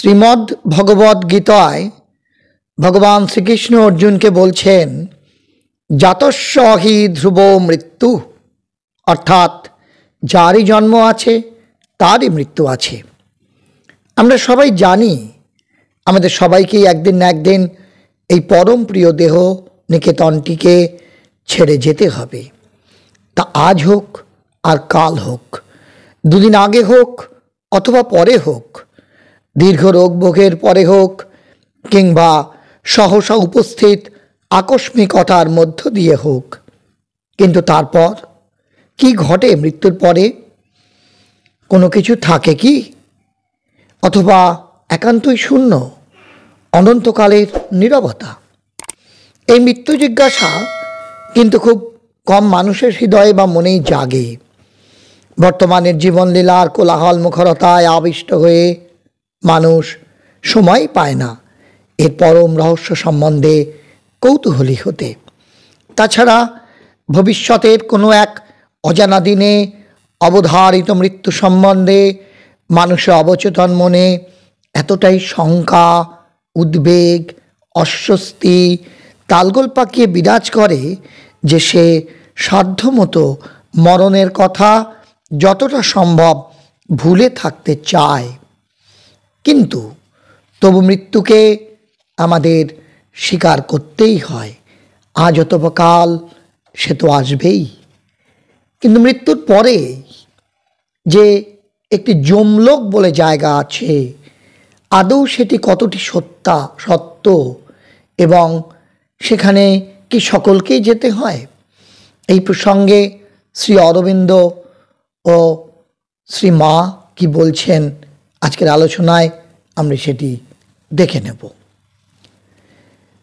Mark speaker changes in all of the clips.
Speaker 1: শ্রীমদ্ ভগবদ গীতায় ভগবান শ্রীকৃষ্ণ অর্জুনকে বলছেন, জাতস্য হি ধ্রুব মৃত্যু, অর্থাৎ যারই জন্ম আছে তারই মৃত্যু আছে। আমরা সবাই জানি আমাদের সবাইকেই একদিন না একদিন এই পরম প্রিয় দেহ নিকেতনটিকে ছেড়ে যেতে হবে। তা আজ হোক আর কাল হোক, দুদিন আগে হোক অথবা পরে হোক, দীর্ঘ রোগ ভোগের পরে হোক কিংবা সহসা উপস্থিত আকস্মিকতার মধ্য দিয়ে হোক, কিন্তু তারপর কি ঘটে মৃত্যুর পরে? কোনো কিছু থাকে কি? অথবা একান্তই শূন্য, অনন্তকালের নীরবতা? এই মৃত্যু জিজ্ঞাসা কিন্তু খুব কম মানুষের হৃদয়ে বা মনেই জাগে। বর্তমানের জীবনলীলার কোলাহল মুখরতায় আবিষ্ট হয়ে মানুষ সময় পায় না এর পরম রহস্য সম্বন্ধে কৌতূহলী হতে। তাছাড়া ভবিষ্যতের কোনো এক অজানা দিনে অবধারিত মৃত্যু সম্বন্ধে মানুষের অবচেতন মনে এতটাই শঙ্কা, উদ্বেগ, অস্বস্তি তালগোল পাকিয়ে বিরাজ করে যে সে সাধ্যমতো মরণের কথা যতটা সম্ভব ভুলে থাকতে চায়। কিন্তু তবু মৃত্যুকে আমাদের স্বীকার করতেই হয়। আজ অথবা কাল সে তো আসবেই। কিন্তু মৃত্যুর পরে যে একটি যমলোক বলে জায়গা আছে, আদৌ সেটি কতটি সত্য এবং সেখানে কি সকলকেই যেতে হয়? এই প্রসঙ্গে শ্রী অরবিন্দ ও শ্রী মা কি বলছেন আজকের আলোচনায় আমরা সেটি দেখে নেব।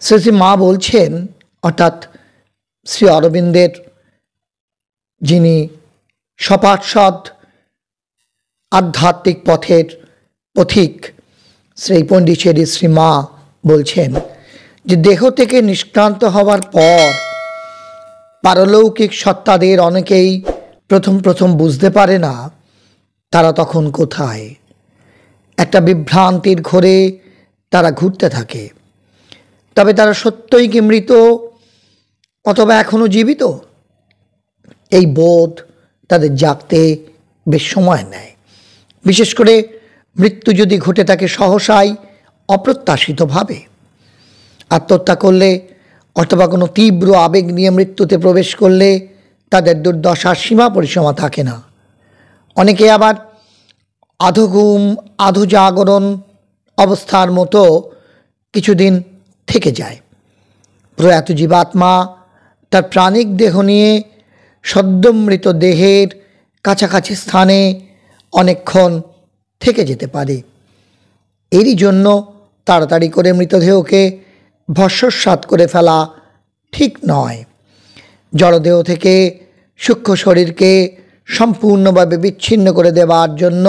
Speaker 1: শ্রী মা বলছেন, অর্থাৎ শ্রী অরবিন্দের যিনি সপার্ষদ আধ্যাত্মিক পথের পথিক শ্রী পণ্ডিচেরি শ্রী মা বলছেন যে দেহ থেকে নিষ্ক্রান্ত হওয়ার পর পারলৌকিক সত্তাদের অনেকেই প্রথম বুঝতে পারে না তারা তখন কোথায়। একটা বিভ্রান্তির ঘোরে তারা ঘুরতে থাকে। তবে তারা সত্যই কি মৃত অথবা এখনো জীবিত? এই বোধ তাদের জাগতে বেশ সময় নেয়। বিশেষ করে মৃত্যু যদি ঘটে থাকে সহসাই অপ্রত্যাশিতভাবে। আত্মহত্যা করলে অথবা কোনো তীব্র আবেগ নিয়ে মৃত্যুতে প্রবেশ করলে তাদের দুর্দশার সীমা পরিসীমা থাকে না। অনেকে আবার আধো ঘুম আধো জাগরণ অবস্থার মতো কিছুদিন থেকে যায়। প্রয়াত জীবাত্মা তার প্রাণিক দেহ নিয়ে সদ্যমৃত দেহের কাছাকাছি স্থানে অনেকক্ষণ থেকে যেতে পারে। এরই জন্য তাড়াতাড়ি করে মৃতদেহকে ভস্মসাৎ করে ফেলা ঠিক নয়। জড়দেহ থেকে সূক্ষ্ম শরীরকে সম্পূর্ণভাবে বিচ্ছিন্ন করে দেওয়ার জন্য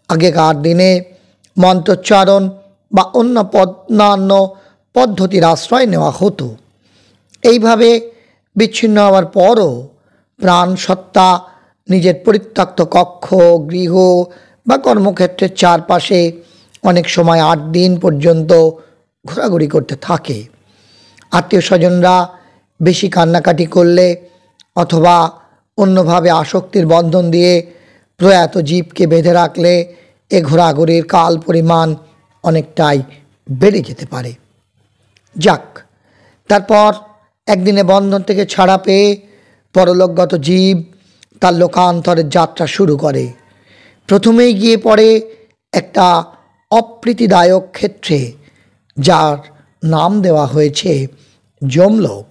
Speaker 1: আগেকার দিনে মন্ত্রোচ্চারণ বা অন্যান্য পদ্ধতির আশ্রয় নেওয়া হতো। এইভাবে বিচ্ছিন্ন হওয়ার পরও প্রাণ সত্তা নিজের পরিত্যক্ত কক্ষ, গৃহ বা কর্মক্ষেত্রের চারপাশে অনেক সময় 8 দিন পর্যন্ত ঘোরাঘুরি করতে থাকে। আত্মীয় স্বজনরা বেশি কান্নাকাটি করলে অথবা অন্যভাবে আসক্তির বন্ধন দিয়ে প্রয়াত জীবকে বেঁধে রাখলে এ ঘোরাঘুরির কাল পরিমাণ অনেকটাই বেড়ে যেতে পারে। যাক, তারপর একদিনে বন্ধন থেকে ছাড়া পেয়ে পরলোকগত জীব তার লোকান্তরের যাত্রা শুরু করে। প্রথমেই গিয়ে পড়ে একটা অপ্রীতিদায়ক ক্ষেত্রে, যার নাম দেওয়া হয়েছে যমলোক,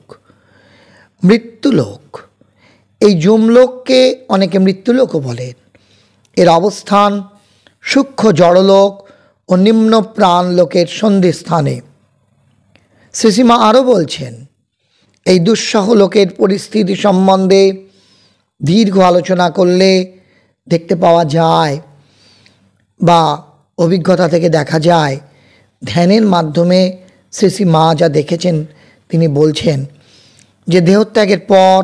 Speaker 1: মৃত্যুলোক। এই যমলোককে অনেকে মৃত্যুলোকও বলেন। এর অবস্থান সূক্ষ্ম জড়লোক ও নিম্ন প্রাণলোকের সন্ধিস্থানে। শ্রীমা আরও বলছেন, এই দুঃসহ লোকের পরিস্থিতি সম্বন্ধে দীর্ঘ আলোচনা করলে দেখতে পাওয়া যায় বা অভিজ্ঞতা থেকে দেখা যায়, ধ্যানের মাধ্যমে শ্রী মা যা দেখেছেন তিনি বলছেন যে দেহত্যাগের পর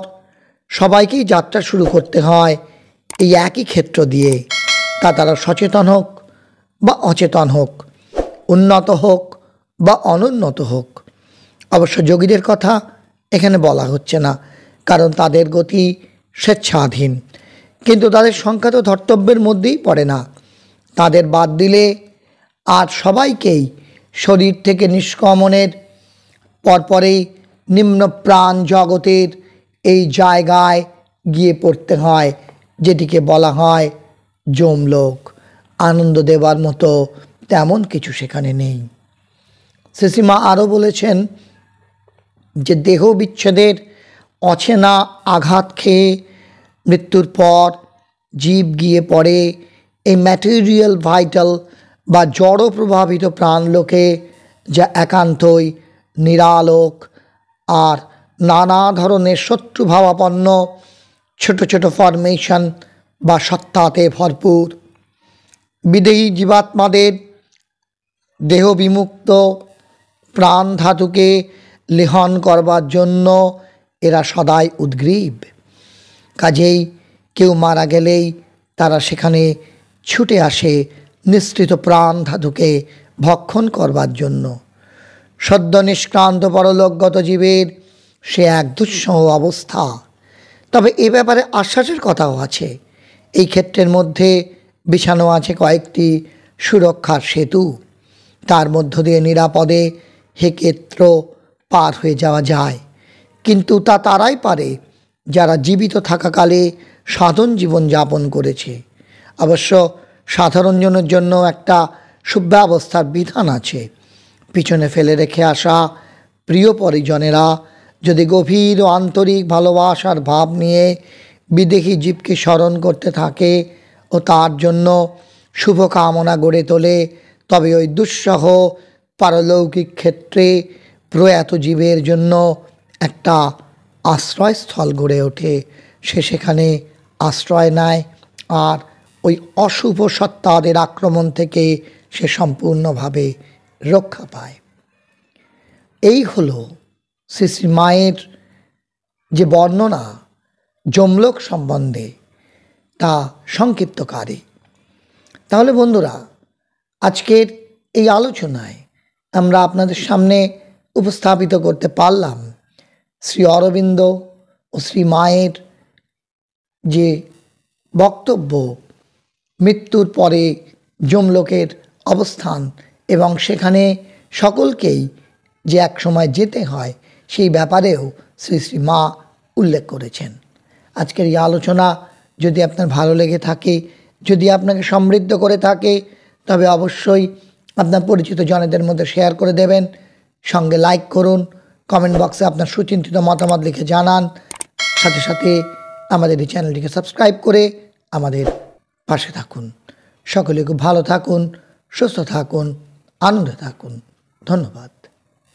Speaker 1: সবাইকেই যাত্রা শুরু করতে হয় এই একই ক্ষেত্র দিয়ে। তা তারা সচেতন হোক বা অচেতন হোক, উন্নত হোক বা অনুন্নত হোক। অবশ্য যোগীদের কথা এখানে বলা হচ্ছে না, কারণ তাদের গতি স্বেচ্ছাধীন, কিন্তু তাদের সংখ্যা তো ধর্তব্যের মধ্যেই পড়ে না। তাদের বাদ দিলে আর সবাইকেই শরীর থেকে নিষ্ক্রমণের পরপরেই নিম্ন প্রাণ জগতের এই জায়গায় গিয়ে পড়তে হয়, যেটিকে বলা হয় যমলোক। আনন্দ দেবার মতো তেমন কিছু সেখানে নেই। শ্রীশ্রীমা আরও বলেছেন যে দেহ বিচ্ছেদের অচেনা আঘাত খেয়ে মৃত্যুর পর জীব গিয়ে পড়ে এই ম্যাটেরিয়াল ভাইটাল বা জড় প্রভাবিত প্রাণলোকে, যা একান্তই নিরালোক আর নানা ধরনের শত্রুভাবাপন্ন ছোট ছোট ফরমেশন বা সত্তাতে ভরপুর। বিদেহী জীবাত্মাদের দেহ বিমুক্ত প্রাণ ধাতুকে লেহন করবার জন্য এরা সদাই উদ্গ্রীব। কাজেই কেউ মারা গেলেই তারা সেখানে ছুটে আসে নিঃসৃত প্রাণ ধাতুকে ভক্ষণ করবার জন্য। সদ্য নিষ্ক্রান্ত পরলোকগত জীবের সে এক দুঃসহ অবস্থা। তবে এ ব্যাপারে আশ্বাসের কথাও আছে। এই ক্ষেত্রের মধ্যে বিছানো আছে কয়েকটি সুরক্ষার সেতু। তার মধ্য দিয়ে নিরাপদে হেকেত্র পার হয়ে যাওয়া যায়, কিন্তু তা তারাই পারে যারা জীবিত থাকাকালে সাধন জীবন যাপন করেছে। অবশ্য সাধারণ জনের জন্য একটা সুব্যবস্থার বিধান আছে। পিছনে ফেলে রেখে আসা প্রিয় পরিজনেরা যদি গভীর ও আন্তরিক ভালোবাসার ভাব নিয়ে বিদেহী জীবকে স্মরণ করতে থাকে ও তার জন্য শুভকামনা গড়ে তোলে, তবে ওই দুঃসহ পারলৌকিক ক্ষেত্রে প্রয়াত জীবের জন্য একটা আশ্রয়স্থল গড়ে ওঠে। সে সেখানে আশ্রয় নেয় আর ওই অশুভ সত্তাদের আক্রমণ থেকে সে সম্পূর্ণভাবে রক্ষা পায়। এই হলো শ্রী শ্রী মায়ের যে বর্ণনা যমলোক সম্বন্ধে, তা সংক্ষিপ্তকারে। তাহলে বন্ধুরা, আজকের এই আলোচনায় আমরা আপনাদের সামনে উপস্থাপিত করতে পারলাম শ্রী অরবিন্দ ও শ্রী মায়ের যে বক্তব্য, মৃত্যুর পরে যমলোকের অবস্থান এবং সেখানে সকলকেই যে এক সময় যেতে হয়, সেই ব্যাপারেও শ্রী শ্রী মা উল্লেখ করেছেন। আজকের এই আলোচনা যদি আপনার ভালো লেগে থাকে, যদি আপনাকে সমৃদ্ধ করে থাকে, তবে অবশ্যই আপনার পরিচিত জনেদের মধ্যে শেয়ার করে দেবেন। সঙ্গে লাইক করুন, কমেন্ট বক্সে আপনার সুচিন্তিত মতামত লিখে জানান। সাথে সাথে আমাদের এই চ্যানেলটিকে সাবস্ক্রাইব করে আমাদের পাশে থাকুন। সকলে খুব ভালো থাকুন, সুস্থ থাকুন, আনন্দে থাকুন। ধন্যবাদ।